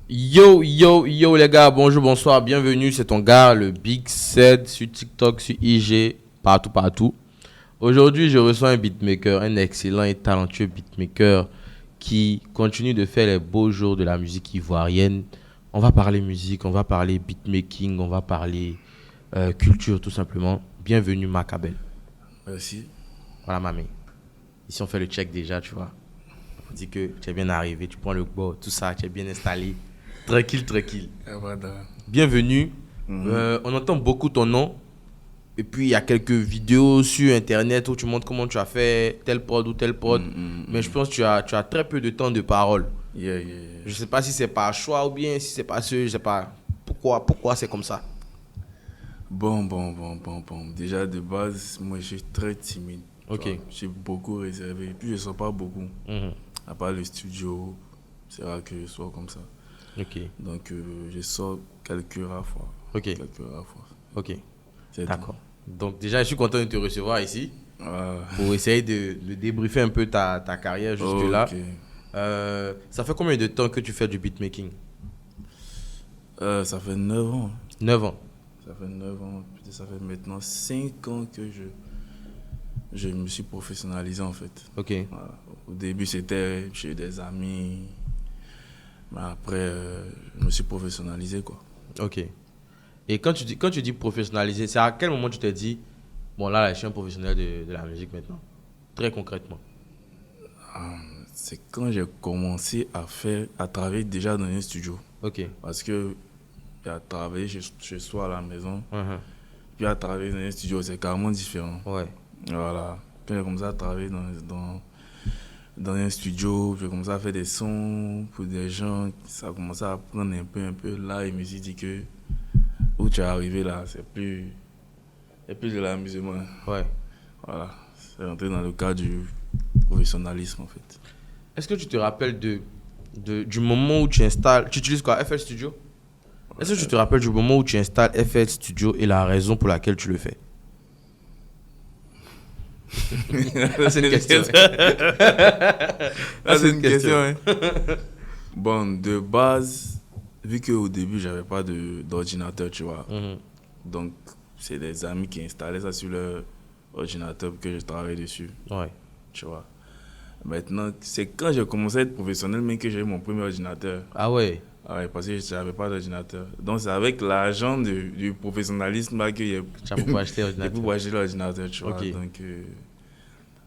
Yo, yo, yo les gars, bonjour, bonsoir, bienvenue, c'est ton gars, le Big Sed, sur TikTok, sur IG, partout, partout. Aujourd'hui, je reçois un beatmaker, un excellent et talentueux beatmaker qui continue de faire les beaux jours de la musique ivoirienne. On va parler musique, on va parler beatmaking, on va parler culture tout simplement. Bienvenue Macabel. Merci. Voilà mamie. Ici on fait le check déjà, tu vois. On dit que tu es bien arrivé, tu prends le bord, tout ça, tu es bien installé. Tranquille, tranquille. Voilà. Bienvenue. On entend beaucoup ton nom. Et puis, il y a quelques vidéos sur Internet où tu montres comment tu as fait tel prod ou tel prod. Mais je pense que tu as très peu de temps de parole. Yeah. Je ne sais pas si c'est par choix ou bien si c'est pas ce, je sais pas. Pourquoi c'est comme ça? Bon. Déjà, de base, moi, je suis très timide. Ok. Tu vois. Je suis beaucoup réservé. Et puis, je ne sors pas beaucoup. À part le studio, c'est rare que je sois comme ça. Ok. Donc, je sors quelques rares fois. Ok. Quelques rares fois. Ok. C'est D'accord. Donc, déjà, je suis content de te recevoir ici tout. pour essayer de débriefer un peu ta carrière jusque-là. Ok. Ça fait combien de temps que tu fais du beatmaking? Ça fait 9 ans. 9 ans. Ça fait 9 ans. Peut-être ça fait maintenant 5 ans que je me suis professionnalisé, en fait. Ok. Voilà. Au début, c'était chez des amis. Mais après, je me suis professionnalisé, quoi. Ok. Et quand tu dis professionnaliser, c'est à quel moment tu t'es dit, bon là, je suis un professionnel de la musique maintenant? Très concrètement. C'est quand j'ai commencé à travailler déjà dans un studio. Ok. Parce que j'ai travaillé chez soi à la maison, Mhm. puis à travailler dans un studio, c'est carrément différent. Ouais. Voilà. Quand j'ai commencé à travailler dans un studio, j'ai commencé à faire des sons pour des gens, ça a commencé à prendre un peu. Là, je me suis dit que où tu es arrivé là, c'est plus de l'amusement. Ouais. Voilà. C'est rentré dans le cadre du professionnalisme, en fait. Est-ce que tu te rappelles du moment où tu installes, tu utilises quoi, FL Studio? Est-ce que tu te rappelles du moment où tu installes FL Studio et la raison pour laquelle tu le fais? C'est une question. C'est une question. Hein. Bon, de base, vu qu'au début, j'avais pas d'ordinateur, tu vois. Donc, c'est des amis qui installaient ça sur leur ordinateur pour que je travaille dessus. Ouais. Tu vois. Maintenant, c'est quand j'ai commencé à être professionnel, mais que j'ai eu mon premier ordinateur. Ah ouais. Ouais, parce que je n'avais pas d'ordinateur. Donc, c'est avec l'argent du professionnalisme là, que j'ai Tu as pu acheter l'ordinateur. pu acheter l'ordinateur, tu vois. Ok. Donc,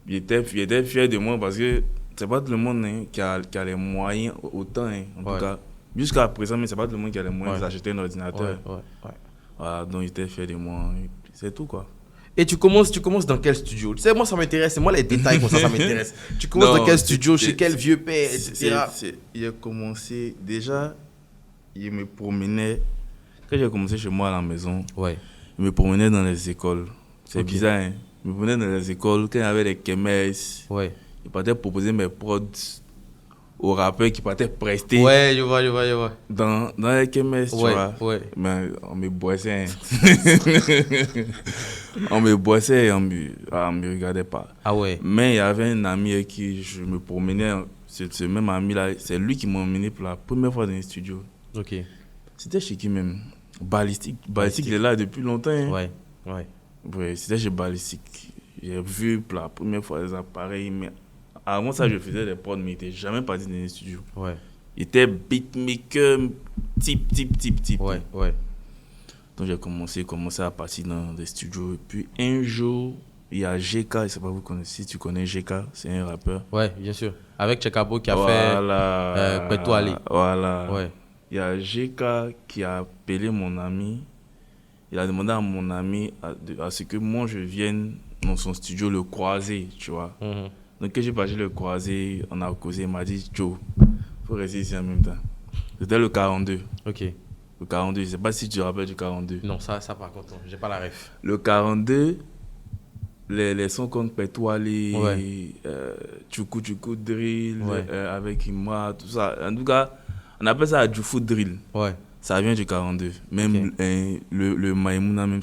il était fier de moi parce que c'est pas tout le monde hein, qui a les moyens autant, hein, en tout cas. Jusqu'à présent, mais c'est pas tout le monde qui a les moyens d'acheter un ordinateur. Ouais. Voilà, donc il était fier de moi. C'est tout, quoi. Et tu commences dans quel studio? Tu sais, moi ça m'intéresse, moi les détails comme ça m'intéresse. Tu commences dans quel studio, chez quel vieux père, etc. Il a commencé, déjà, il me promenait, quand j'ai commencé chez moi à la maison, il me promenait dans les écoles. C'est bizarre, hein. Il me promenait dans les écoles, quand il y avait des kermesses, il partait proposer mes prods aux rappeurs qui partaient prester. Ouais, je vois. Dans les kermesses, tu vois. Ouais. Mais on me boissait. On me boissait et on me regardait pas. Ah ouais. Mais il y avait un ami avec qui je me promenais. Ce même ami-là, c'est lui qui m'a emmené pour la première fois dans les studios. Ok. C'était chez qui même? Ballistique, il est là depuis longtemps. Hein. Ouais. C'était chez Ballistique. J'ai vu pour la première fois les appareils. Mais avant ça, je faisais des prods, mais il n'était jamais parti dans les studios. Ouais. Il était beatmaker type. Ouais. Donc j'ai commencé à partir dans des studios. Et puis un jour, il y a GK, je ne sais pas si tu connais GK, c'est un rappeur. Ouais, bien sûr. Avec Chekabo qui a fait Peto Ali. Voilà. Ouais. Il y a GK qui a appelé mon ami. Il a demandé à mon ami à ce que moi je vienne dans son studio le croiser, tu vois. Donc quand j'ai parti le croiser, on a causé, il m'a dit, Joe, il faut rester ici en même temps. C'était le 42. Ok. Le 42, je ne sais pas si tu te rappelles du 42. Non, ça par contre, j'ai pas la ref. Le 42, les sons comme Petouali, Tchoukou Drill, avec Ima, tout ça. En tout cas, on appelle ça Djoufou Drill. Ouais. Ça vient du 42. Même le Maïmouna, même,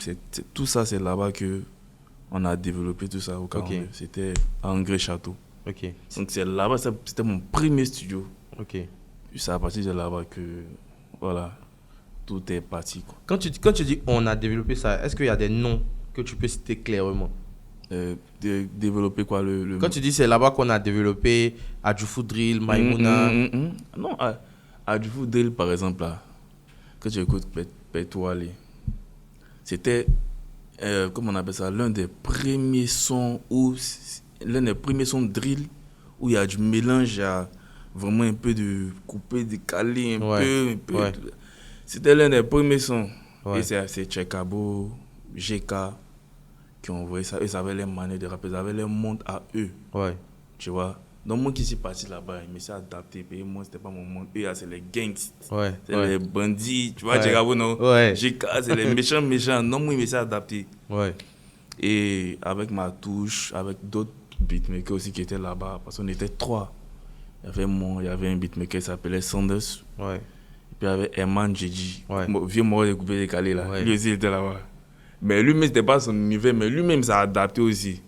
tout ça, c'est là-bas qu'on a développé tout ça au 42. C'était à Angré Château. Ok. Donc c'est là-bas, c'était mon premier studio. Ok. C'est à partir de là-bas que voilà, tout est parti, quoi. Quand tu dis on a développé ça, est-ce qu'il y a des noms que tu peux citer clairement? Développer quoi Quand tu dis c'est là-bas qu'on a développé Adjoufu Drill, Maimouna. Non, Adjoufu Drill, par exemple, là, quand tu écoutes Pétoile, c'était, comment on appelle ça, l'un des premiers sons drill où il y a du mélange, il y a vraiment un peu de coupé, décalé, un peu. Ouais. C'était l'un des premiers sons. Ouais. Et c'est Tchekabo, GK qui ont envoyé ça. Eux, ils avaient les manières de rapper, ils avaient leur monde à eux. Ouais. Tu vois? Donc, moi qui suis parti là-bas, je me suis adapté. Et moi, c'était pas mon monde. Eux, c'est les gangs. Ouais. C'est les bandits. Tu vois, Tchekabo, non? Ouais. GK, c'est les méchants. Non, moi, je me suis adapté. Ouais. Et avec ma touche, avec d'autres beatmakers aussi qui étaient là-bas, parce qu'on était 3. Il y avait un beatmaker qui s'appelait Sanders. Ouais. Et puis il y avait Herman Gigi. Ouais. Vieux mort de coupé décalé là. Ouais. Lui aussi il était là-bas. Mais lui-même, c'était pas son univers, mais lui-même s'est adapté aussi.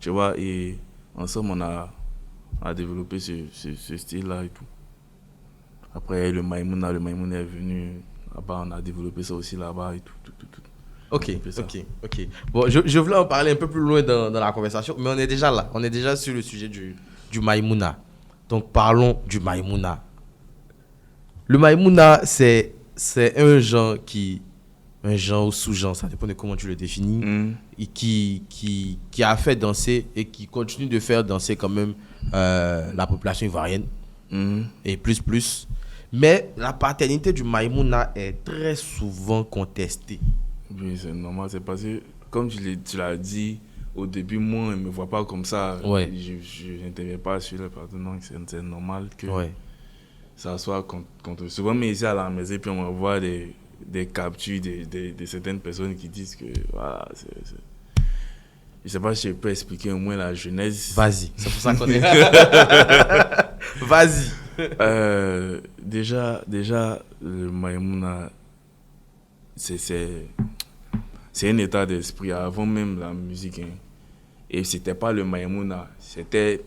Tu vois, et ensemble, on a développé ce style-là et tout. Après, le Maimouna est venu là-bas, on a développé ça aussi là-bas et tout. Ok. Bon, je voulais en parler un peu plus loin dans la conversation, mais on est déjà là. On est déjà sur le sujet du Maimouna. Donc, parlons du Maimouna. Le Maimouna, c'est un genre ou sous-genre, ça dépend de comment tu le définis, et qui a fait danser et qui continue de faire danser quand même la population ivoirienne, et plus. Mais la paternité du Maimouna est très souvent contestée. Oui, c'est normal, c'est parce que, comme tu l'as dit, au début, moi, je ne me vois pas comme ça. Ouais. Je n'interviens pas sur le partenaire, c'est normal que Ouais. ça soit contre. Souvent, mais ici à la maison, puis on voit des captures de certaines personnes qui disent que, voilà, je ne sais pas si je peux expliquer au moins la genèse. Vas-y, c'est pour ça qu'on est Vas-y. Déjà, le Maimouna, c'est un état d'esprit avant même la musique. Hein. Et c'était pas le Maimouna, c'était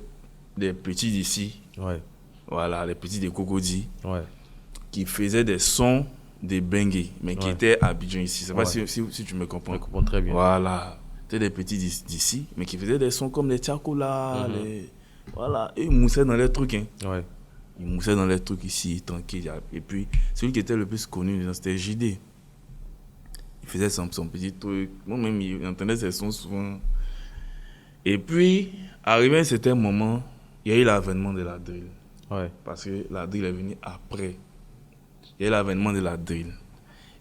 des petits d'ici. Ouais. Voilà, les petits de Cocody. Ouais. Qui faisaient des sons de Bengue, mais qui étaient à Abidjan ici. Je sais pas si tu me comprends. Je comprends très bien. Voilà. C'était des petits d'ici, mais qui faisaient des sons comme les Tchakoula, Voilà. Et ils moussaient dans les trucs. Hein. Ouais. Ils moussaient dans les trucs ici, tranquille. Et puis, celui qui était le plus connu, c'était JD. Il faisait son petit truc. Moi-même, il entendait ses sons souvent. Et puis, arrivé à un certain moment, il y a eu l'avènement de la drill. Ouais. Parce que la drill est venue après. Il y a eu l'avènement de la drill.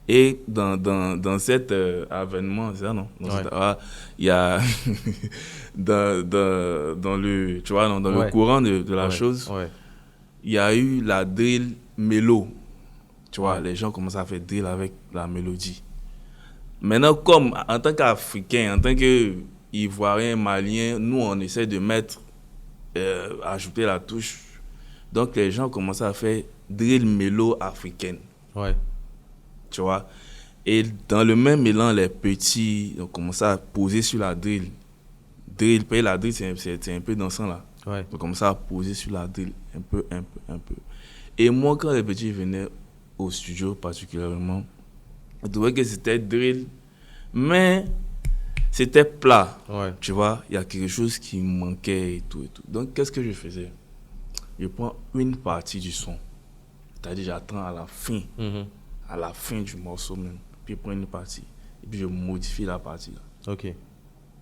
Et dans cet avènement, c'est ça, non? Il y a dans le, tu vois, dans le courant de la chose, il y a eu la drill mélo. Tu vois, les gens commencent à faire drill avec la mélodie. Maintenant, comme en tant qu'Africain, en tant qu'Ivoirien, Malien, nous, on essaie de ajouter la touche. Donc, les gens commencent à faire drill mélo africaine. Ouais. Tu vois. Et dans le même élan, les petits ont commencé à poser sur la drill. La drill, c'est un peu dansant là. Ouais. Ils ont commencé à poser sur la drill un peu. Et moi, quand les petits venaient au studio particulièrement, je trouvais que c'était drill, mais c'était plat. Ouais. Tu vois, il y a quelque chose qui manquait et tout. Donc, qu'est-ce que je faisais? Je prends une partie du son. C'est-à-dire, j'attends à la fin. À la fin du morceau même. Puis je prends une partie. Et puis je modifie la partie là. Ok.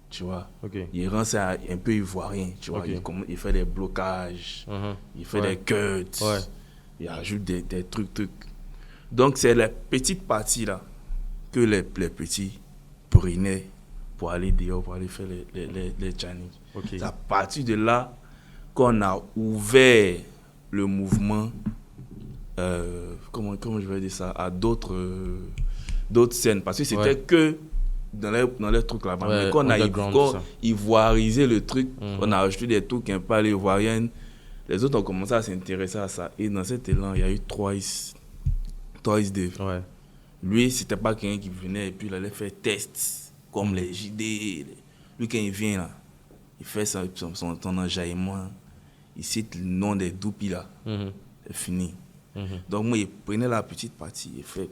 Tu vois. Ok. Il rend ça un peu ivoirien. Tu vois. Il fait des blocages. Il fait des cuts. Ouais. Il ajoute des trucs. Donc c'est les petites parties là que les petits prenaient pour aller dehors, pour aller faire les challenges. Okay. C'est à partir de là qu'on a ouvert le mouvement. Comment je vais dire ça, à d'autres scènes, parce que c'était que dans les trucs là-bas. Mais quand on a ivoirisé le truc, on a ajouté des trucs un peu à l'ivoirienne, les autres ont commencé à s'intéresser à ça. Et dans cet élan, il y a eu Twice Dave. Ouais. Lui, c'était pas quelqu'un qui venait et puis il allait faire tests comme les JD. Lui, quand il vient là, il fait son enjaillement, il cite le nom des doupis là. C'est fini. Donc, moi, il prenait la petite partie, il fait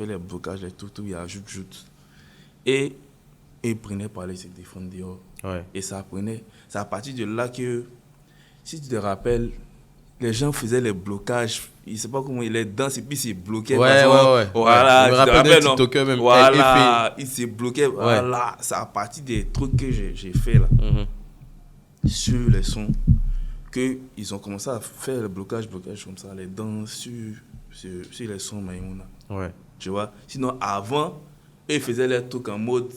les blocages, les tout, il ajoute. Et il prenait par les se défendre dehors. Ouais. Et ça prenait. C'est à partir de là que, si tu te rappelles, les gens faisaient les blocages. Je ne sais pas comment il est dans, et puis il s'est bloqué. Ouais. Voilà, je me rappelle d'un TikToker même. Voilà, il s'est bloqué. Ouais. Voilà, c'est à partir des trucs que j'ai fait là, sur les sons, qu'ils ont commencé à faire le blocage comme ça, les danses sur les sons Maïmouna. Ouais. Tu vois, sinon avant, ils faisaient les trucs en mode,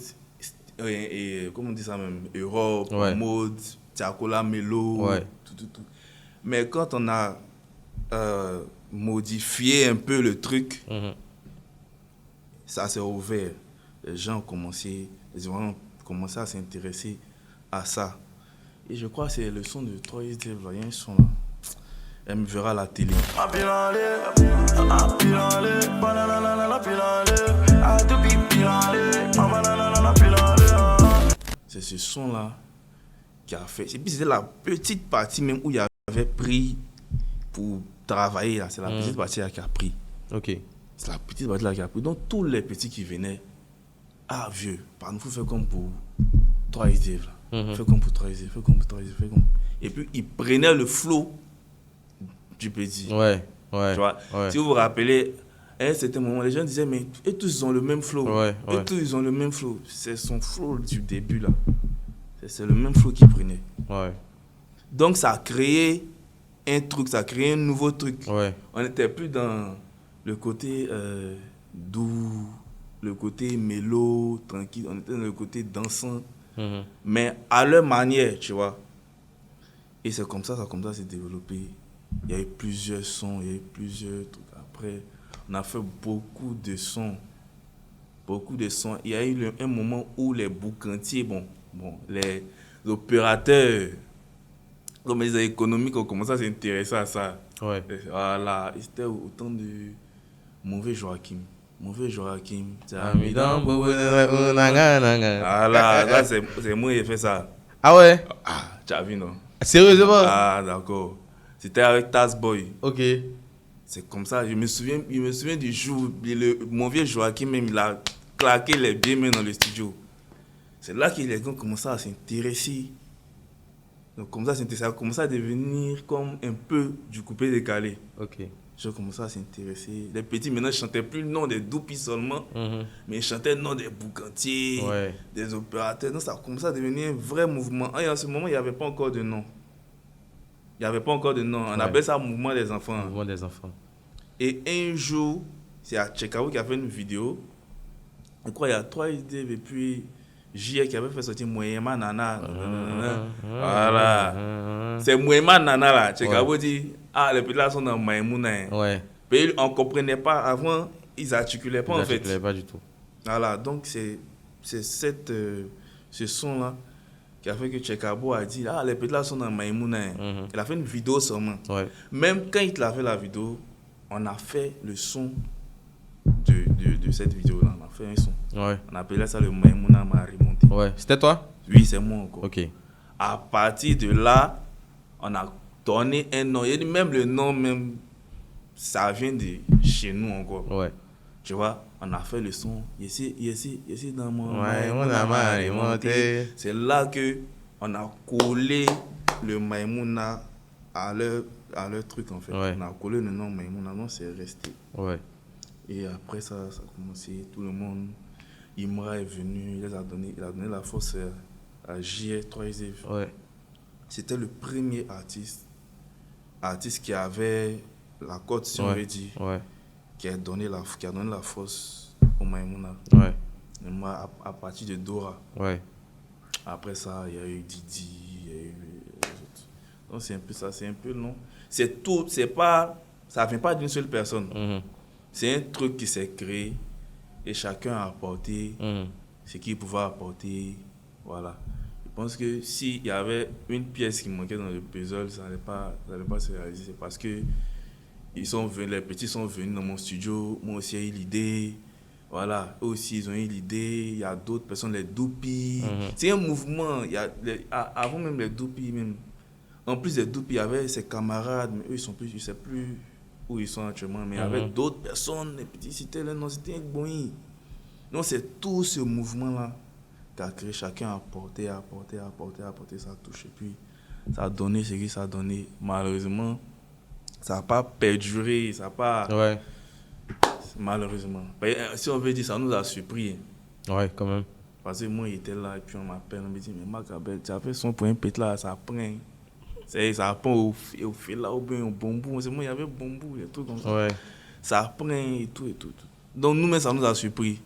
comment on dit ça même, Europe, en mode Tiakola, Melo, tout. Mais quand on a modifié un peu le truc, ça s'est ouvert. Les gens ont commencé à s'intéresser à ça. Et je crois que c'est le son de 3 Dave, il y a un son là. Elle me verra à la télé. C'est ce son là qui a fait. Et puis c'était la petite partie même où il y avait pris pour travailler là. C'est la petite partie là qui a pris. Ok. C'est la petite partie là qui a pris. Donc tous les petits qui venaient, ah vieux, par nous faut faire comme pour 3 Dave là. Fais comme pour 3 Dave, fais comme pour 3 Dave, fais comme. Et puis ils prenaient le flow du petit. Ouais. Tu vois, si vous vous rappelez, à un certain moment, les gens disaient, mais eux tous ils ont le même flow. Eux tous ils ont le même flow. C'est son flow du début là. C'est le même flow qu'il prenait. Ouais. Donc ça a créé un truc, ça a créé un nouveau truc. Ouais. On n'était plus dans le côté doux, le côté mélo, tranquille. On était dans le côté dansant, mais à leur manière, tu vois. Et c'est comme ça s'est développé. Il y a eu plusieurs sons, il y a eu plusieurs trucs. Après, on a fait beaucoup de sons. Il y a eu un moment où les boucantiers, les opérateurs, comme les économiques, ont commencé à s'intéresser à ça. Ouais. Voilà, c'était autant de mauvais Joachim. Voilà, là, c'est moi qui ai fait ça. Ah ouais? Ah, tu as vu, non? Sérieusement? Ah, d'accord. C'était avec Taz Boy. Ok. C'est comme ça. Je me souviens du jour, mon vieux Joachim même, il a claqué les pieds même dans le studio. C'est là que les gens commençaient à s'intéresser. Donc, comme ça a commencé à devenir comme un peu du coupé-décalé. Ok. J'ai commencé à s'intéresser. Les petits, maintenant, ne chantaient plus le nom des Doupis seulement, mais ils chantaient le nom des boucantiers, des opérateurs. Donc, ça a commencé à devenir un vrai mouvement. Et en ce moment, il n'y avait pas encore de nom. On appelle ça mouvement des enfants. Mouvement des enfants. Et un jour, c'est à Tchekao qui a fait une vidéo. Je crois qu'il y a 3 idées et puis J.A. qui avait fait sortir Mouyema Nana. Voilà. C'est Mouyema Nana là. Tchekao dit, les petits là sont dans Maïmouna. Ouais. Mais on ne comprenait pas. Avant, ils n'articulaient pas en fait. Ils n'articulaient pas du tout. Voilà. Donc, c'est ce son-là qui a fait que Tchekabo a dit, les petits là sont dans Maïmouna. Il a fait une vidéo seulement. Ouais. Même quand il a fait la vidéo, on a fait le son de cette vidéo-là. On a fait un son. Ouais. On appelait ça le Maïmouna m'a remonté. Ouais. C'était toi? Oui, c'est moi encore. Ok. À partir de là, on a donné un nom. Il y a même le nom, même, ça vient de chez nous encore. Ouais. Tu vois, on a fait le son. Ici dans mon Maïmouna m'a remonté. C'est là qu'on a collé le Maïmouna à leur truc en fait. Ouais. On a collé le nom Maïmouna, non, c'est resté. Ouais. Et après ça a commencé, tout le monde. Imra est venu, il a donné la force à J.A. 3 Dave. Ouais. C'était le premier artiste qui avait la cote, si on veut dire, qui a donné la force au Maïmouna. Ouais. Et moi, à partir de Dora. Ouais. Après ça, il y a eu Didi, il y a eu les autres. Donc c'est un peu ça, c'est un peu long. C'est tout, ça ne vient pas d'une seule personne. C'est un truc qui s'est créé et chacun a apporté ce qu'il pouvait apporter. Voilà. Je pense que s'il y avait une pièce qui manquait dans le puzzle, ça n'allait pas se réaliser. C'est parce que les petits sont venus dans mon studio, moi aussi j'ai eu l'idée. Voilà, eux aussi ils ont eu l'idée. Il y a d'autres personnes, les Doupis. C'est un mouvement. Avant même les Doupis, même. En plus des Doupis, il y avait ses camarades, mais eux ils sont plus, je sais plus où ils sont actuellement, mais avec d'autres personnes, les petits cités, non, c'était un bon. Donc c'est tout ce mouvement-là qui a créé, chacun a apporté sa touche. Et puis ça a donné ce que ça a donné. Malheureusement, ça n'a pas perduré, ça n'a pas... Ouais. Malheureusement. Si on veut dire, ça nous a surpris. Ouais, quand même. Parce que moi, il était là et puis on m'appelle, on me dit, mais Macabel, tu as fait son pour un pète là, ça prend. Ça prend au fil là, au bambou. C'est moi, il y avait bambou, des trucs comme ça. Ouais. Ça prend et tout. Donc nous, mais ça nous a surpris.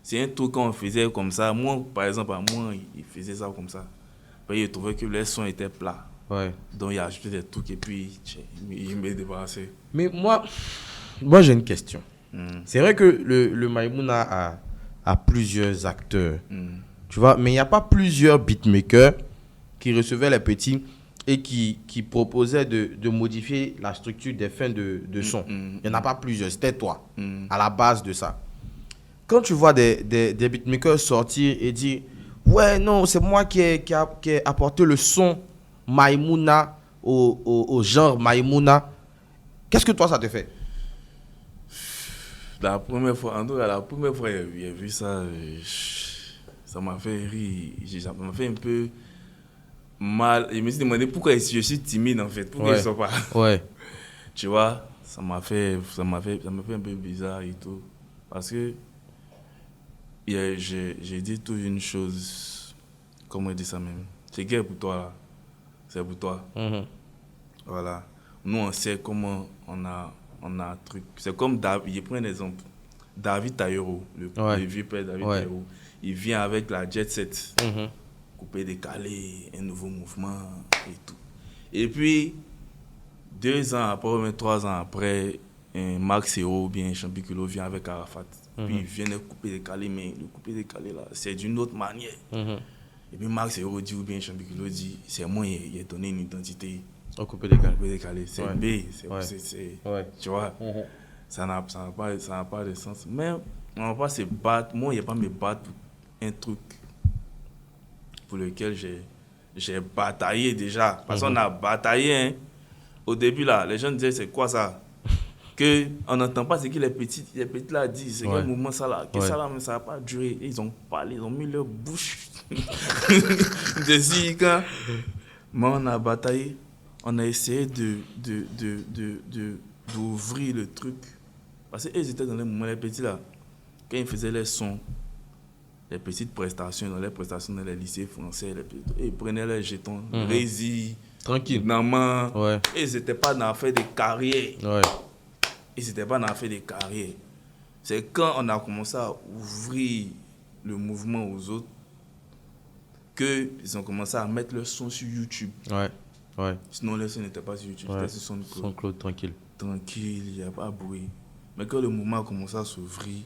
C'est un truc qu'on faisait comme ça. Moi, par exemple, il faisait ça comme ça. Puis il trouvait que les sons étaient plats. Ouais. Donc il a ajouté des trucs et puis il m'a débarrassé. Mais moi j'ai une question. C'est vrai que le Maïmouna a plusieurs acteurs. Tu vois, mais il n'y a pas plusieurs beatmakers qui recevaient les petits et qui proposaient de modifier la structure des fins de son. Il n'y en a pas plusieurs, c'était toi, à la base de ça. Quand tu vois des beatmakers sortir et dire « Ouais, non, c'est moi qui ai apporté le son Maïmouna au genre Maïmouna », qu'est-ce que toi, ça te fait? La première fois, j'ai vu ça, ça m'a fait rire, ça m'a fait un peu mal. Je me suis demandé pourquoi je suis timide en fait, pourquoi ils sont pas. Ouais. Tu vois, ça m'a fait un peu bizarre et tout. Parce que j'ai dit toute une chose, comment on dit ça même, c'est que pour toi là, c'est pour toi. Voilà. Nous on sait comment on a un truc. C'est comme David, je prends un exemple. David Taïro, le vieux père David Taïro, il vient avec la jet set, coupé, décalé, un nouveau mouvement et tout. Et puis, 2 ans après, ou 3 ans après, Max Hero ou bien Champiculo vient avec Arafat. Puis il vient de couper, décalé, mais le couper, décalé là, c'est d'une autre manière. Et puis Max Hero dit ou bien Champiculo dit, c'est moi, il a donné une identité. Au coupé décalé. C'est B, c'est tu vois. Ça n'a pas de sens. Mais on ne va pas se battre. Moi, il n'y a pas me battre pour un truc pour lequel j'ai bataillé déjà. Parce qu'on a bataillé. Hein. Au début, là, les gens disaient, c'est quoi ça? On n'entend pas ce que les petits là disent. C'est quel mouvement ça là? Que ça là, mais ça n'a pas duré. Ils ont parlé, ils ont mis leur bouche. Mais on a bataillé. On a essayé d'ouvrir le truc. Parce qu'ils étaient dans les moments, les petits là, quand ils faisaient les sons, les petites prestations, dans les lycées français, ils prenaient les jetons, Rési, tranquille, Naman, ils n'étaient pas dans l'affaire des carrières. Ils n'étaient pas dans l'affaire des carrières. C'est quand on a commencé à ouvrir le mouvement aux autres qu'ils ont commencé à mettre le son sur YouTube. Sinon, le son n'était pas sur YouTube, c'était sur SoundCloud, tranquille. Tranquille, il n'y a pas de bruit. Mais quand le mouvement a commencé à s'ouvrir,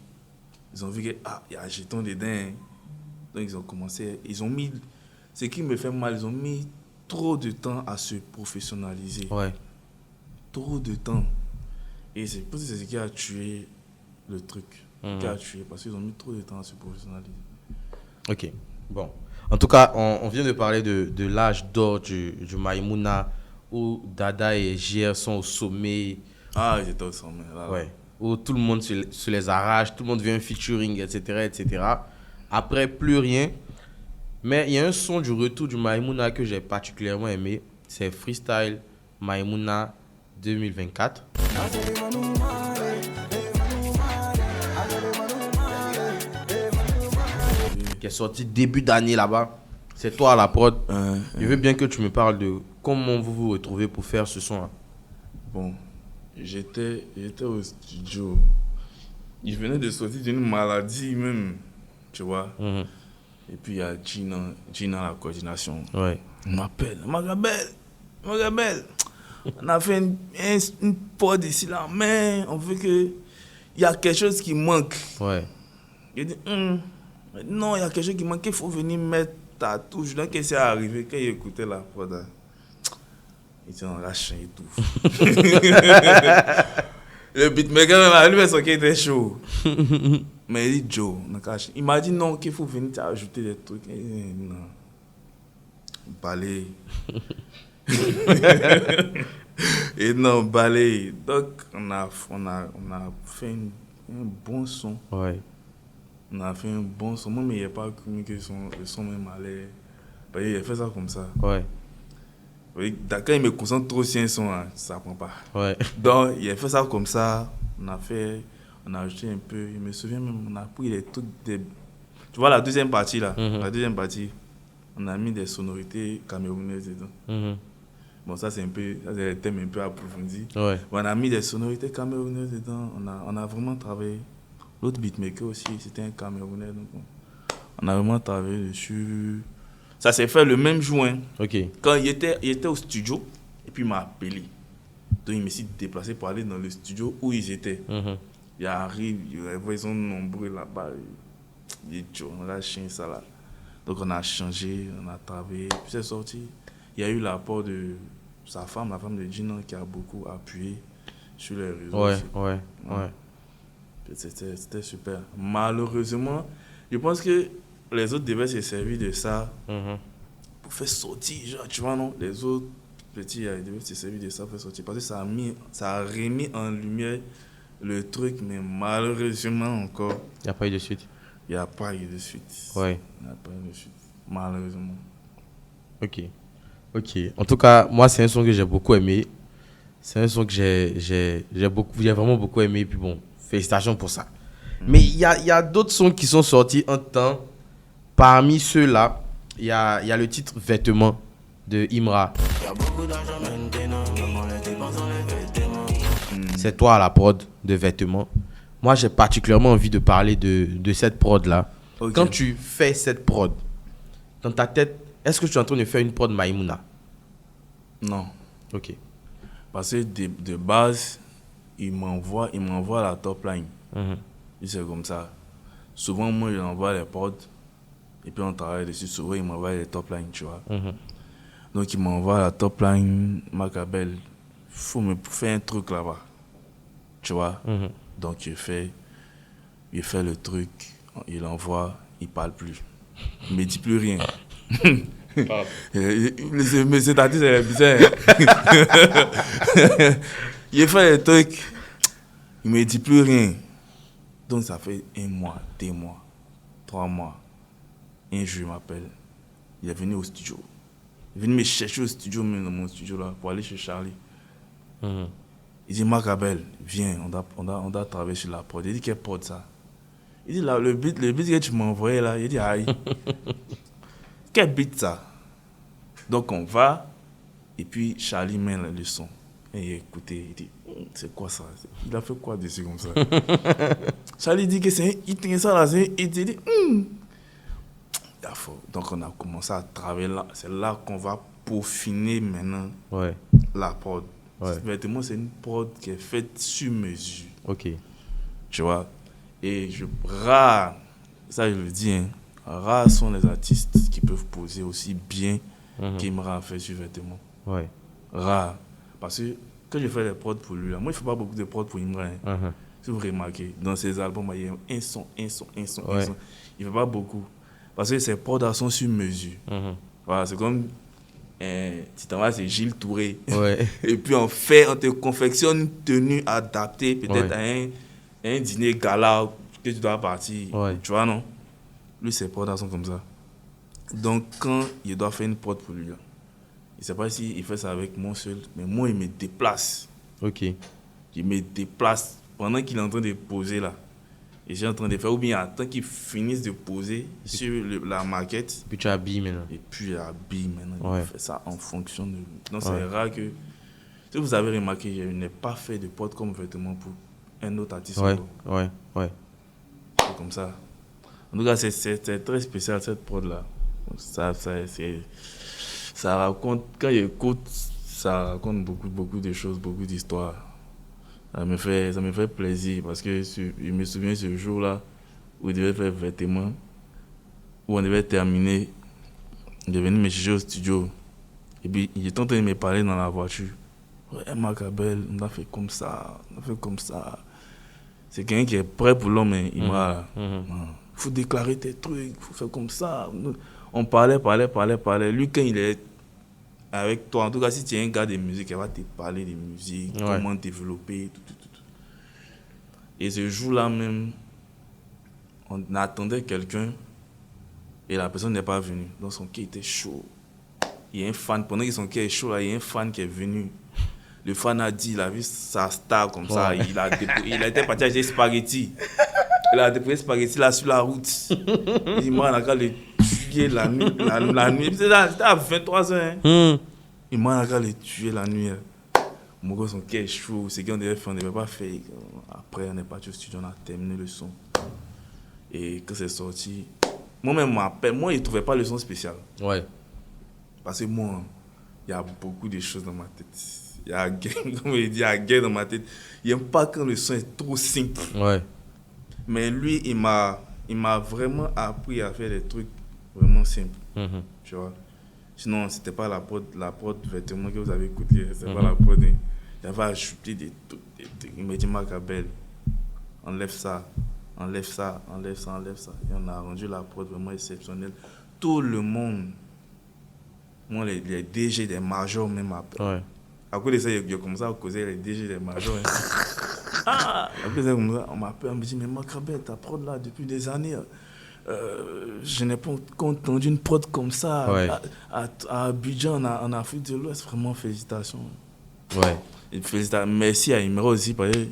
ils ont vu qu'il y a un jeton dedans. Donc ils ont commencé, ce qui me fait mal, ils ont mis trop de temps à se professionnaliser. Trop de temps. Et c'est pour ça que c'est ce qui a tué le truc. Qui a tué, parce qu'ils ont mis trop de temps à se professionnaliser. Ok, bon. En tout cas, on vient de parler de l'âge d'or du Maïmouna, où Dada et JR sont au sommet. Ah, ils étaient au sommet. Là. Où tout le monde se les arrache, tout le monde vient un featuring, etc. Après, plus rien. Mais il y a un son du retour du Maïmouna que j'ai particulièrement aimé. C'est Freestyle Maïmouna 2024. Qui est sorti début d'année là-bas. C'est toi à la prod. Je veux bien que tu me parles de comment vous vous retrouvez pour faire ce son-là. Bon, j'étais au studio. Il venait de sortir d'une maladie même, tu vois. Et puis il y a Gina la coordination. Il m'appelle, Magabel, on a fait une pod ici là, mais on veut que il y a quelque chose qui manque. Il dit, non, il y a quelque chose qui manque, il faut venir mettre ta touche. Donc, qu'est-ce qui est arrivé quand il écoutait la prod? Il dit, on lâche et tout. Le beatmaker, lui, son qui était chaud. Mais il dit, Joe, il m'a dit non, qu'il faut venir ajouter des trucs. Non. Parler. Et non, balai. Donc, on a fait un bon son. Ouais. On a fait un bon son. Moi, mais il n'y a pas cru que le son même allait. Bah, il a fait ça comme ça. Ouais. Oui, quand il me concentre trop sur un son, hein, ça ne prend pas. Ouais. Donc, il a fait ça comme ça. On a ajouté un peu. Je me souviens même, on a pris les trucs des. Tu vois la deuxième partie là, la deuxième partie, on a mis des sonorités camerounaises dedans. Bon, ça c'est le thème un peu approfondi. Ouais. On a mis des sonorités camerounaises dedans. On a vraiment travaillé. L'autre beatmaker aussi, c'était un Camerounais. Donc on a vraiment travaillé dessus. Ça s'est fait le même jour. Hein. Ok. Quand il était au studio, et puis il m'a appelé. Donc il me s'est déplacé pour aller dans le studio où ils étaient. Il arrive, ils sont nombreux là-bas. On a changé ça là. Donc on a changé, on a travaillé. Puis c'est sorti. Il y a eu l'apport de sa femme, la femme de Gina, qui a beaucoup appuyé sur les réseaux. Ouais. C'était super. Malheureusement, je pense que les autres devaient se servir de ça pour faire sortir, genre, tu vois, non? Les autres petits devaient se servir de ça pour faire sortir. Parce que ça a remis en lumière le truc, mais malheureusement encore. Il n'y a pas eu de suite. Il n'y a pas eu de suite. Ouais. Il n'y a pas eu de suite. Malheureusement. Ok. En tout cas, moi, c'est un son que j'ai beaucoup aimé. C'est un son que j'ai vraiment beaucoup aimé. Puis bon, félicitations pour ça. Mais il y a d'autres sons qui sont sortis en temps. Parmi ceux-là, il y a le titre Vêtements de Imra. C'est toi à la prod de Vêtements. Moi, j'ai particulièrement envie de parler de cette prod-là. Okay. Quand tu fais cette prod, dans ta tête, est-ce que tu es en train de faire une prod Maïmouna? Non. Ok. Parce que de base, il m'envoie la top line. C'est comme ça. Souvent, moi, je l'envoie les prods et puis on travaille dessus. Souvent, il m'envoie les top lines, tu vois. Donc, il m'envoie la top line, Macabel. Il faut me faire un truc là-bas. Tu vois. Donc, il fait le truc, il envoie, il parle plus. Il me dit plus rien. Mais c'est-à-dire, c'est bizarre. Il fait le truc, il me dit plus rien. Donc, ça fait 1 mois, 2 mois, 3 mois. Un jour, il m'appelle. Il est venu au studio. Il est venu me chercher au studio, même dans mon studio là, pour aller chez Charlie. Il dit, Macabel, viens, on doit travailler sur la prod. Il dit, quelle prod ça? Il dit, là, le beat que tu m'as envoyé là, il dit, aïe. Quel beat ça? Donc on va, et puis Charlie met le son. Et écoutez, il dit, c'est quoi ça? Il a fait quoi dessus comme ça? Charlie dit que c'est un hit, ça là, c'est un hit. Il dit, donc on a commencé à travailler là. C'est là qu'on va peaufiner maintenant la prod. Effectivement, c'est une prod qui est faite sur mesure. Ok. Tu vois? Et rares, ça je le dis, hein, rares sont les artistes qui peuvent poser aussi bien qu'Imra a fait sur Vêtements. Rares. Parce que quand je fais les prods pour lui, là, moi je ne fais pas beaucoup de prods pour Imra. Hein. Si vous remarquez, dans ses albums, il y a un son. Il ne fait pas beaucoup. Parce que ses prods sont sur mesure. Voilà, c'est comme. Si t'en vas, c'est Gilles Touré. Et puis on te confectionne une tenue adaptée peut-être à un dîner gala que tu dois partir. Tu vois, non? Lui, ses prods sont comme ça. Donc, quand il doit faire une prod pour lui, là, il ne sait pas s'il fait ça avec moi seul, mais moi, il me déplace. Il me déplace pendant qu'il est en train de poser là. Et j'ai en train de faire, ou bien attends qu'il finisse de poser sur la maquette. Puis tu habilles maintenant. Et puis il habille maintenant. Il fait ça en fonction de lui. Donc c'est rare que. Si vous avez remarqué, je n'ai pas fait de prod comme Vêtements pour un autre artiste. C'est comme ça. En tout cas, c'est très spécial cette prod là. Ça raconte, quand j'écoute, ça raconte beaucoup de choses, beaucoup d'histoires. Ça me fait plaisir parce que je me souviens ce jour-là où il devait faire Vêtements, où on devait terminer. Il est venu me chercher au studio. Et puis, il est en train de me parler dans la voiture. Macabel, on a fait comme ça, C'est quelqu'un qui est prêt pour l'homme, il m'a. Il faut déclarer tes trucs, il faut faire comme ça. On parlait. Lui, quand il est avec toi. En tout cas, si tu es un gars de musique, elle va te parler de musique, comment développer, tout. Et ce jour-là même, on attendait quelqu'un et la personne n'est pas venue. Donc son quai était chaud. Il y a un fan, pendant que son quai est chaud, là, il y a un fan qui est venu. Le fan a dit, il a vu sa star comme ça. Il a été parti acheter spaghetti. Il a déposé spaghetti là sur la route. Il m'a le tuer la nuit. C'était à 23h. Hein. Il m'a le tuer la nuit. Mon gars, son quai est chaud. C'est qu'on devait faire, on ne devait pas faire. Après, on est parti au studio, on a terminé le son. Et quand c'est sorti, moi-même, moi, je ne trouvais pas le son spécial. Ouais. Parce que moi, il y a beaucoup de choses dans ma tête. Il y a comme il dit, il y a guerre dans ma tête. Il n'aime pas quand le son est trop simple. Ouais. Mais lui, il m'a vraiment appris à faire des trucs vraiment simples. Tu vois. Sinon, c'était pas la prod vêtements que vous avez écouté. C'était pas la prod. Il avait ajouté des trucs. Il m'a dit, Macabel, enlève ça. Et on a rendu la prod vraiment exceptionnelle. Tout le monde, moi, les DG des majors même après. Ouais. À cause de ça, il a commencé à causer les DG des majors. Après ça, on m'appelle, on me dit, mais Macabel, ta prod là, depuis des années, je n'ai pas entendu une prod comme ça à Abidjan, en Afrique de l'Ouest. Vraiment, félicitations. Ouais. Et félicitations. Merci à Imra aussi, parce que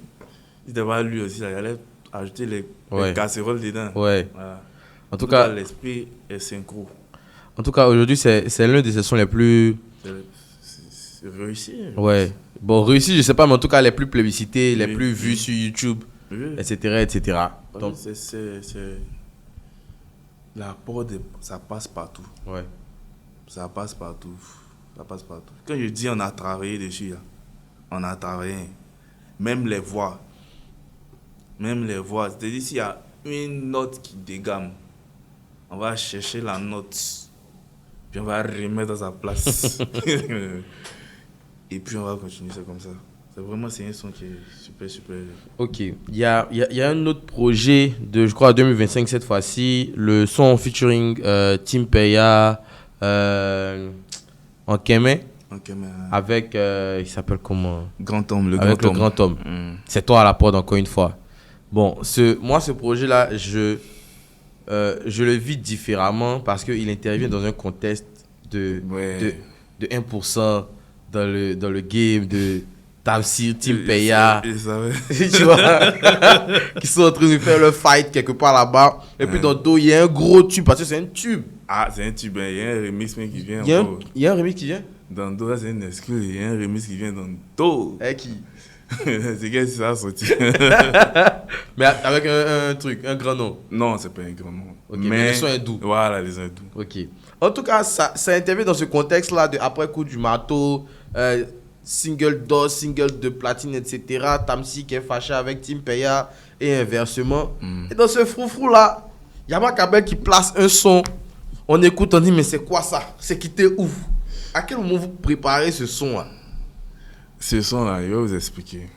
c'était pas lui aussi, il allait ajouter les casseroles dedans. Ouais. Voilà. En tout cas, l'esprit est synchro. En tout cas, aujourd'hui, c'est l'un des sons les plus... C'est réussi. Ouais. Bon, réussi, je sais pas, mais en tout cas, les plus plébiscités, les plus vus sur YouTube, etc. Donc, la prod, ça passe partout. Ouais. Ça passe partout. Quand je dis on a travaillé dessus, là, on a travaillé. Même les voix. C'est-à-dire, s'il y a une note qui dégamme, on va chercher la note, puis on va remettre à sa place. Et puis on va continuer ça comme ça. C'est un son qui est super. Ok. Il y a un autre projet de, je crois, 2025 cette fois-ci. Le son featuring Tim Peya en Kémé. Avec, il s'appelle comment? Grand Homme, le Grand Homme. C'est toi à la prod encore une fois. Bon, ce projet-là, je le vis différemment parce qu'il intervient dans un contexte de 1% dans le game de Tamsir, Tim Peya, tu vois, qui sont en train de faire le fight quelque part là-bas. Et puis dans le dos, il y a un gros tube parce que c'est un tube. Ah, c'est un tube, il y a un remix qui vient. Il y a un remix qui vient? Dans le dos, c'est une excuse, il y a un remix qui vient dans le dos. Et qui? C'est qu'est-ce que ça a sorti. Mais avec un truc, un grand nom. Non, c'est pas un grand nom. Okay, mais les sons est doux. Voilà, les sons est doux. Ok. En tout cas, ça intervient dans ce contexte-là de après coup du marteau, single d'or, single de platine, etc. Tamsi qui est fâché avec Tim Peya et inversement. Et dans ce froufrou-là, il y a Macabel qui place un son. On écoute, on dit, mais c'est quoi ça? C'est quitté où? À quel moment vous préparez ce son-là? Ce son-là, je vais vous expliquer.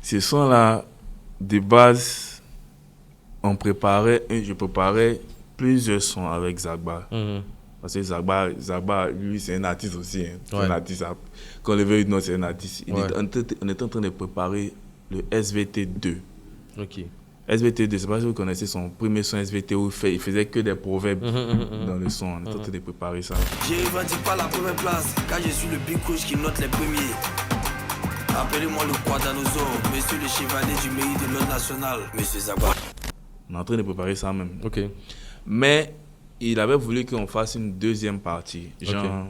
Ce son-là, de base, je préparais plusieurs sons avec Zagba. Parce que Zagba, lui, c'est un artiste aussi. Hein. C'est un artiste. Quand on le veut, non, c'est un artiste. On est en train de préparer le SVT2. Ok. SVT2, je ne sais pas si vous connaissez son premier son SVT où il faisait que des proverbes dans le son. On est en train de préparer ça. Je ne revendique pas la première place, car je suis le Big Rouge qui note les premiers. Appelez-moi le Quadanozo, monsieur le chevalier du mérite de l'ordre national, monsieur Zagba. On est en train de préparer ça même. Ok. Mais il avait voulu qu'on fasse une deuxième partie. Genre,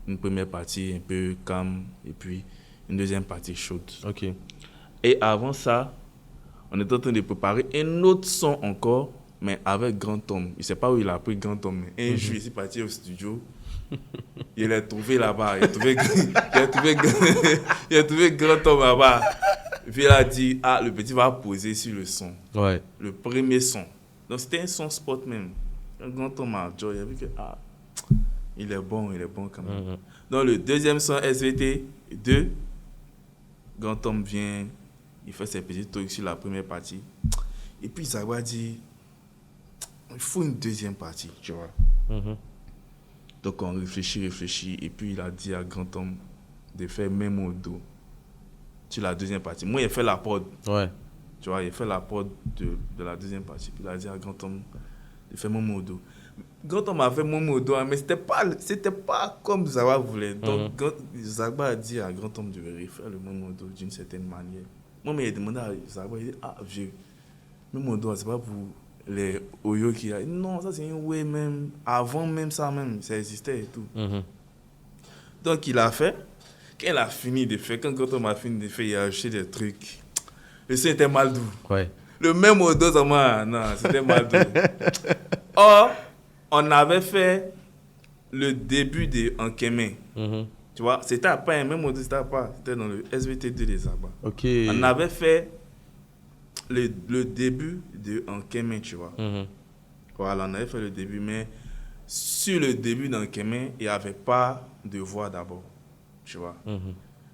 une première partie un peu calme et puis une deuxième partie chaude. Ok. Et avant ça, on est en train de préparer un autre son encore, mais avec Grand Homme. Je ne sais pas où il a pris Grand Homme, mais un jour, il est parti au studio. Il l'a trouvé là-bas. Il a trouvé Grand Homme là-bas. Puis il a dit, le petit va poser sur le son. Ouais. Le premier son. Donc c'était un son spot même. Un Grand Homme à Joe, il a vu que, il est bon quand même. Donc le deuxième son SVT 2, Grand Homme vient, il fait ses petits trucs sur la première partie. Et puis Zagba dit, il faut une deuxième partie, tu vois. Donc on réfléchit, et puis il a dit à Grand Homme de faire même au dos sur la deuxième partie. Moi, il a fait la prod. Ouais. Tu vois, il a fait la prod de la deuxième partie. Puis il a dit à Grand Homme de faire même au dos. Grand Homme a fait même au dos, mais c'était pas comme Zagba voulait. Donc Zagba a dit à Grand Homme de refaire le même au dos d'une certaine manière. Moi, mais il a demandé à Zagba, il a dit, ah vieux, même au dos, c'est pas pour les Oyo qui a. Non, ça c'est une way même. Avant même ça, ça existait et tout. Donc il a fait. Quand il a fini de faire, quand on a fini de faire, il a acheté des trucs. Le son était mal doux. Ouais. Le même odeur, ça m'a. Non, c'était mal doux. Or, on avait fait le début de Ankeme. Tu vois, c'était pas un même odeur, c'était dans le SVT2 des Zagba. Ok. On avait fait le début de Ankeme, tu vois. Voilà, on avait fait le début, mais sur le début d'Ankeme, il n'y avait pas de voix d'abord. Tu vois.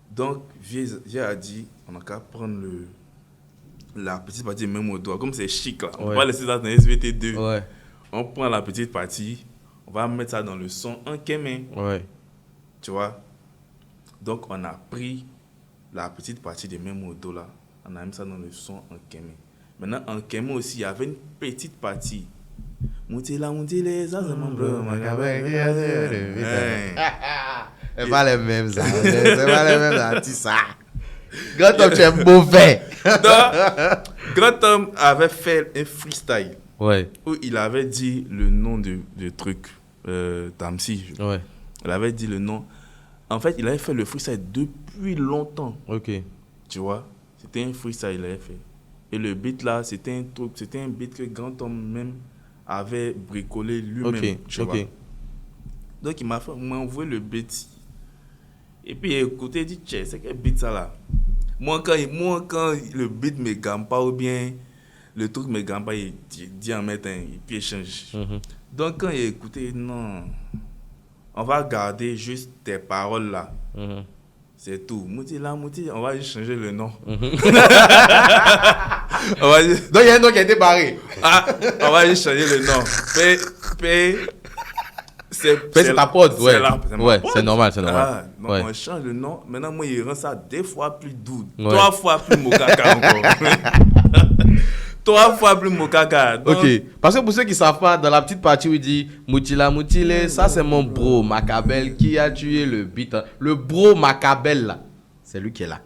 Donc, Vieux a dit, on n'a qu'à prendre la petite partie même au doigt. Comme c'est chic là, on va laisser ça dans SVT2. Ouais. On prend la petite partie, on va mettre ça dans le son Ankeme. Ouais. Tu vois. Donc, on a pris la petite partie de même au dos là, on a mis ça dans le son Ankeme. Maintenant, Ankeme aussi, il y avait une petite partie. Moutila, ça c'est mon bleu, c'est pas les mêmes, ça. C'est pas les mêmes artistes, ça. Grand Homme, tu es mauvais. Grand Homme avait fait un freestyle. Ouais. Où il avait dit le nom du truc, Tamsi. Ouais. Il avait dit le nom. En fait, il avait fait le freestyle depuis longtemps. Ok. Tu vois, c'était un freestyle qu'il avait fait. Et le beat là, c'était un beat que Grand Homme même avait bricolé lui-même. Ok. Tu vois. Donc, il m'a envoyé le beat. Et puis, écoutez, il dit, tiens, c'est quel beat ça là? Moi, quand le beat me gagne pas ou bien le truc me gagne pas, il dit en mettre et puis il change. Donc, quand il a écouté, non, on va garder juste tes paroles là. C'est tout. Mouti, on va juste changer le nom. Donc, il y a un nom qui a été barré. On va juste changer le nom. C'est ta prod, ouais. C'est normal, donc on change le nom. Maintenant, moi, il rend ça 2 fois plus doux. 3 fois plus mokaka encore. 3 fois plus mokaka. Donc... Ok. Parce que pour ceux qui ne savent pas, dans la petite partie où il dit Moutile, ça c'est mon bro Macabel qui a tué le beat. Le bro Macabel là, c'est lui qui est là.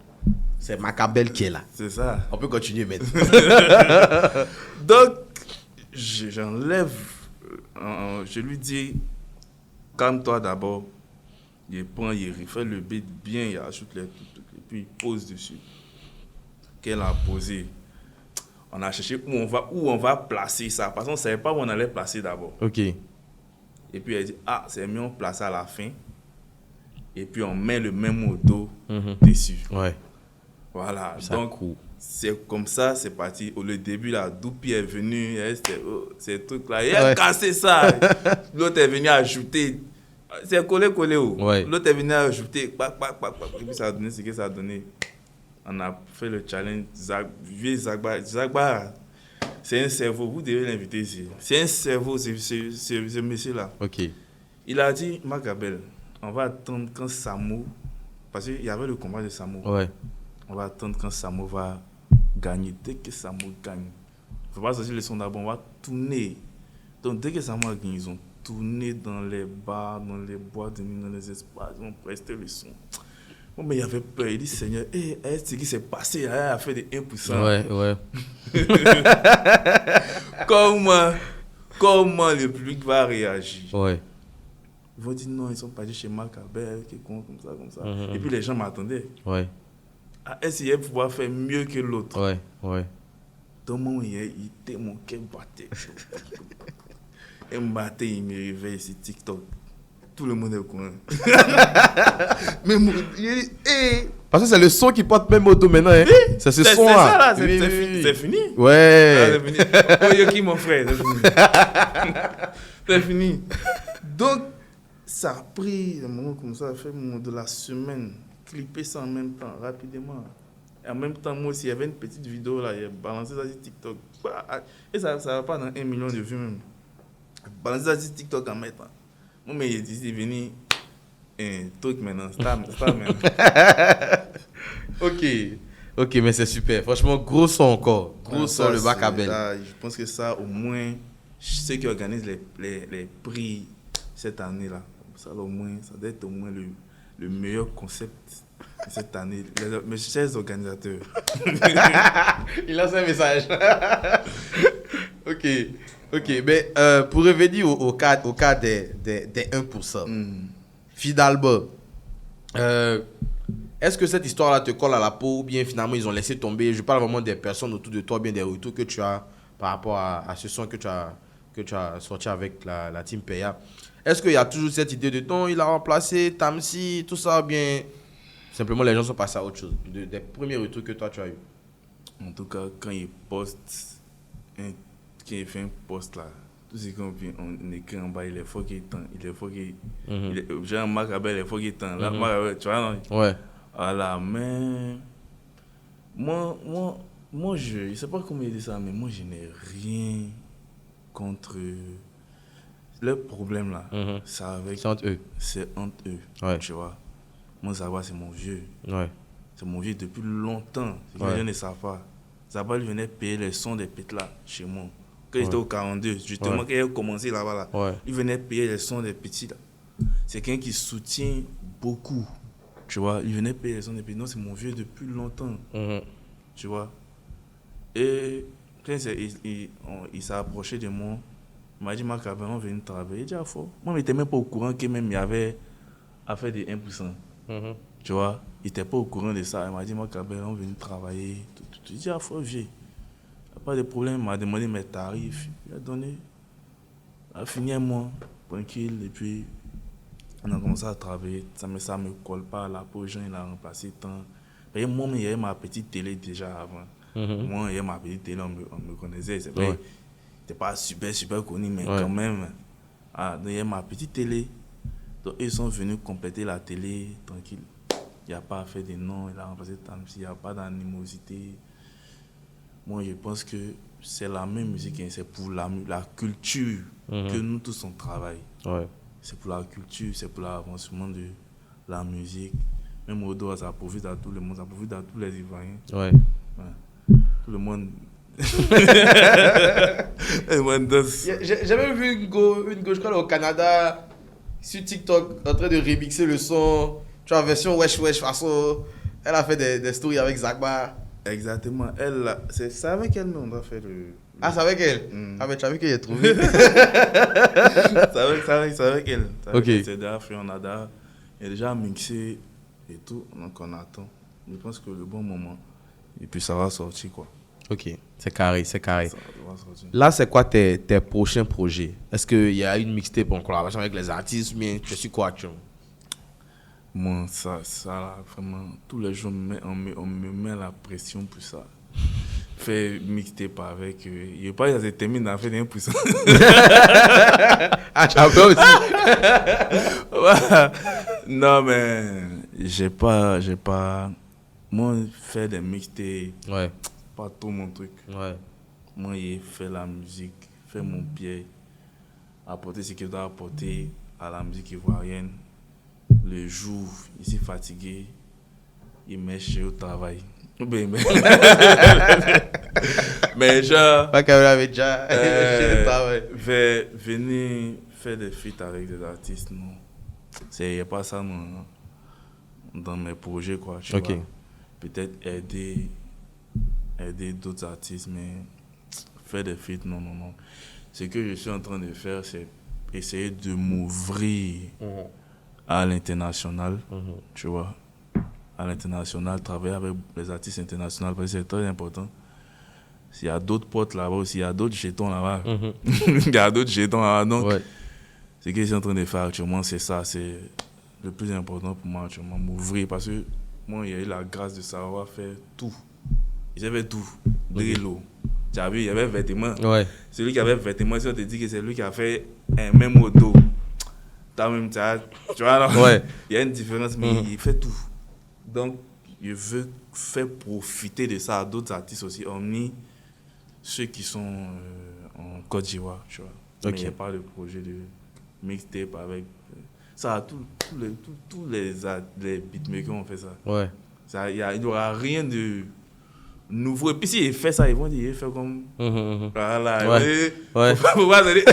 C'est Macabel qui est là. C'est ça. On peut continuer maintenant. Donc, j'enlève. Je lui dis. Calme-toi d'abord. Il prend, il refait le beat bien, il ajoute les trucs, et puis il pose dessus. Qu'elle a posé. On a cherché où on va placer ça. Parce qu'on ne savait pas où on allait placer d'abord. Ok. Et puis elle dit, c'est mieux on place à la fin. Et puis on met le même moto dessus. Ouais. Voilà. Ça donc, cool. C'est comme ça, c'est parti. Au début, là, Doupi est venu, ces trucs-là. Il a cassé ça. L'autre est venu ajouter. C'est collé. Ouais. L'autre est venu ajouter. Et puis ça a donné ce que ça a donné. On a fait le challenge. Zagba, c'est un cerveau. Vous devez l'inviter ici. C'est un cerveau, ce monsieur-là. Ok. Il a dit, Macabel, on va attendre quand Samo. Parce qu'il y avait le combat de Samo. Ouais. On va attendre quand Samo va gagner. Dès que Samo gagne, il ne faut pas sortir le son d'abord, on va tourner. Donc dès que Samo a gagné, ils ont tourné dans les bars, dans les boîtes de nuit, dans les espaces, ils ont presté le son. Bon, mais il avait peur, il dit Seigneur, ce qui s'est passé, il a fait des 1%. Ouais. Comment le public va réagir? Ouais. Ils vont dire non, ils sont partis chez Macabel, comme ça. Et puis les gens m'attendaient. Ouais. Essayer de pouvoir faire mieux que l'autre. Ouais. Dans mon moment, il était mon cœur battait. Et matin, il me réveille sur TikTok. Tout le monde est au courant. Mais il dit, parce que c'est le son qui porte même au dos maintenant. Hein. C'est ce son là. C'est fini. Ouais. C'est fini. Oh, Yoki, mon frère, c'est fini. C'est fini. Donc, ça a pris un moment comme ça, fait de la semaine. Clipper ça en même temps, rapidement. Et en même temps, moi aussi, il y avait une petite vidéo là, il a balancé ça sur TikTok. Et ça va pas dans 1 million de vues même. Balancé ça sur TikTok en même temps. Mais il est venu un truc maintenant, star maintenant. Ok, mais c'est super. Franchement, gros son encore. Gros son, le bac à belle. Je pense que ça, au moins, ceux qui organisent les prix cette année-là, ça, au moins, ça doit être au moins le meilleur concept de cette année. Mes chers organisateurs. Il lance un message. Ok, mais pour revenir au cas des 1%, Fidalba, est-ce que cette histoire-là te colle à la peau ou bien finalement ils ont laissé tomber? Je parle vraiment des personnes autour de toi, bien des retours que tu as par rapport à ce son que tu as sorti avec la team Peya. Est-ce qu'il y a toujours cette idée de non, il a remplacé Tamsi, tout ça, ou bien simplement les gens sont passés à autre chose? Des premiers retours que toi tu as eu. En tout cas, quand il poste, quand il fait un post là, tout ce qu'on écrit en bas, il est fort qu'il tend. Il est fort qu'il. J'ai un Marc Abel, il est fort qu'il tend. Là, Marc Abel, tu vois, non? Ouais. Voilà, mais. Moi, je sais pas comment il dit ça, mais moi, je n'ai rien contre. Le problème là, c'est entre eux. C'est entre eux. Ouais. Tu vois. Moi, Zaba, c'est mon vieux. Ouais. C'est mon vieux depuis longtemps. Les gens ne savent pas. Zaba, il venait payer les sons des pètes là, chez moi. Quand j'étais au 42, justement, quand il a commencé là-bas, là, il venait payer les sons des petits là. C'est quelqu'un qui soutient beaucoup. Tu vois, il venait payer les sons des petits. Non, c'est mon vieux depuis longtemps. Tu vois. Et quand il s'est approché de moi, il m'a dit, Marc Abel, on vient travailler. Il dit, ah, fort. Moi, il n'était même pas au courant qu'il y avait affaire de 1%. Tu vois, il n'était pas au courant de ça. Il m'a dit, Marc Abel, on vient travailler. Il dit, ah, fort, vieux. Il n'y a pas de problème. Il m'a demandé mes tarifs. Il a donné. Il a fini un mois, tranquille. Et puis, on a commencé à travailler. Ça ne me colle pas à la peau. Jean, il a remplacé tant. Et moi, il y avait ma petite télé déjà avant. Moi, il y avait ma petite télé, on me connaissait. C'est vrai. C'était pas super connu, mais quand même. Donc, il y avait ma petite télé. Donc, ils sont venus compléter la télé, tranquille. Il n'y a pas fait de nom, il a remplacé Tamsi, il n'y a pas d'animosité. Moi, je pense que c'est la même musique, c'est pour la culture que nous tous on travaille. Ouais. C'est pour la culture, c'est pour l'avancement de la musique. Même au dos, ça profite à tout le monde, ça profite à tous les Ivoiriens. Ouais. Tout le monde. J'ai même vu une go, je crois, au Canada, sur TikTok, en train de remixer le son. Tu vois, version wesh façon. Elle a fait des stories avec Zagba. Exactement. C'est avec elle, on a fait le. Ah, c'est avec elle? Ah, mais tu as vu qu'elle est trouvée. C'est avec elle. Ok. C'est déjà Fionada. Elle est déjà mixé et tout. Donc on attend. Je pense que le bon moment. Et puis ça va sortir, quoi. Ok, c'est carré. Là, c'est quoi tes prochains projets? Est-ce qu'il y a une mixtape en collaboration avec les artistes? Mais tu suis quoi actuellement? Moi, ça là, vraiment, tous les jours, on me met la pression pour ça. Faire mixtape avec eux. Il n'y a pas de termine à faire 1%. Ah, tu as peur aussi? Non, mais j'ai pas. Moi, faire des mixtapes, pas tout mon truc. Ouais. Moi, j'ai fait la musique, faire mon pied, apporter ce que je dois apporter à la musique ivoirienne. Le jour, il s'est fatigué, il met chez au travail. Mais genre. Pas qu'elle avait déjà chez le travail. Venir faire des feats avec des artistes, non. Il n'y a pas ça dans mes projets, quoi. Tu vois. Peut-être aider d'autres artistes, mais faire des feats, non. Ce que je suis en train de faire, c'est essayer de m'ouvrir à l'international, tu vois. À l'international, travailler avec les artistes internationaux, parce que c'est très important. S'il y a d'autres potes là-bas aussi, il y a d'autres jetons là-bas. Il y a d'autres jetons là-bas. Donc, ce que je suis en train de faire actuellement, c'est ça. C'est le plus important pour moi actuellement, m'ouvrir. Parce que moi, il y a eu la grâce de savoir faire tout. J'avais tout. Drillo. Tu as vu, il y avait vêtements. Celui qui avait vêtements, si on te dit que c'est lui qui a fait un même auto. Tu vois, là, il y a une différence, mais il fait tout. Donc, je veux faire profiter de ça à d'autres artistes aussi, hormis ceux qui sont en Côte d'Ivoire, tu vois. Mais il n'y a pas de projet mixtape avec. Ça, tous les beatmakers ont fait ça. Ouais. Il n'y aura rien de nouveau. Et puis s'ils font ça, ils vont dire, il fait comme. Voilà. Ouais. Faut pas donner.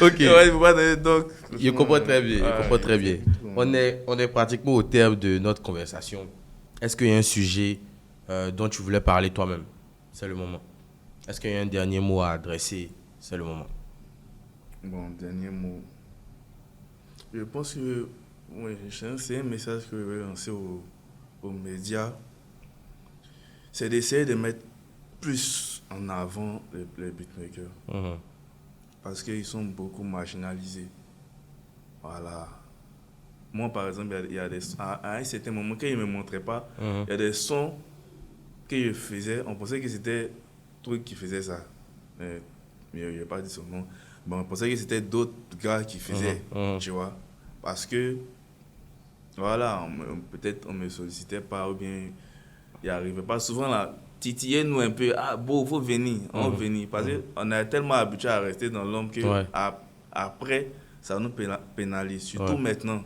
Ok. Ouais, faut pas donner. Donc. Je comprends très bien. Je comprends très bien. On est pratiquement au terme de notre conversation. Est-ce qu'il y a un sujet dont tu voulais parler toi-même? C'est le moment. Est-ce qu'il y a un dernier mot à adresser? C'est le moment. Bon, dernier mot. Je pense que c'est un message que je vais lancer aux médias. C'est d'essayer de mettre plus en avant les beatmakers. Parce qu'ils sont beaucoup marginalisés. Voilà. Moi, par exemple, il y a des sons, à un certain moment, quand ils ne me montraient pas, il y a des sons que je faisais, on pensait que c'était truc qui faisait ça. Mais il n'y a pas dit son nom. Bon, on pensait que c'était d'autres gars qui faisaient, tu vois. Parce que, voilà, peut-être on ne me sollicitait pas ou bien il n'y arrivait pas. Souvent, là, titillez-nous un peu. Ah, bon, il faut venir. On va venir. Parce qu'on est tellement habitué à rester dans l'ombre que après, ça nous pénalise. Surtout maintenant.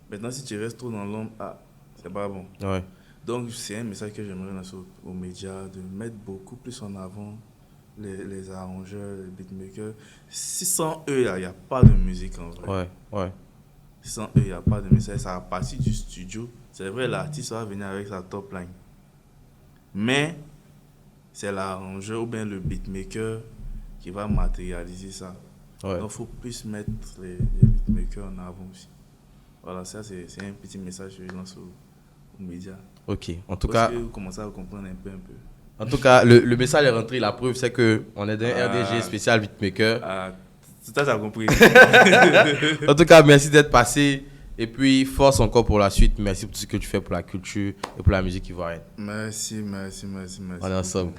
Maintenant, si tu restes trop dans l'ombre, c'est pas bon. Ouais. Donc, c'est un message que j'aimerais lancer aux médias, de mettre beaucoup plus en avant les arrangeurs, les beatmakers. Si sans eux, il n'y a pas de musique en vrai. Ouais. Si sans eux, il n'y a pas de musique. Ça va partir du studio. C'est vrai, l'artiste va venir avec sa top line. Mais, c'est l'arrangeur ou bien le beatmaker qui va matérialiser ça. Ouais. Donc, il faut plus mettre les beatmakers en avant aussi. Voilà, ça, c'est un petit message que je lance aux médias. Ok, en tout cas... Parce que vous commencez à comprendre un peu. En tout cas, le message est rentré. La preuve, c'est qu'on est dans un RDG spécial beatmaker. C'est ça, t'as compris. En tout cas, merci d'être passé. Et puis, force encore pour la suite. Merci pour tout ce que tu fais pour la culture et pour la musique ivoirienne. Merci. On est ensemble.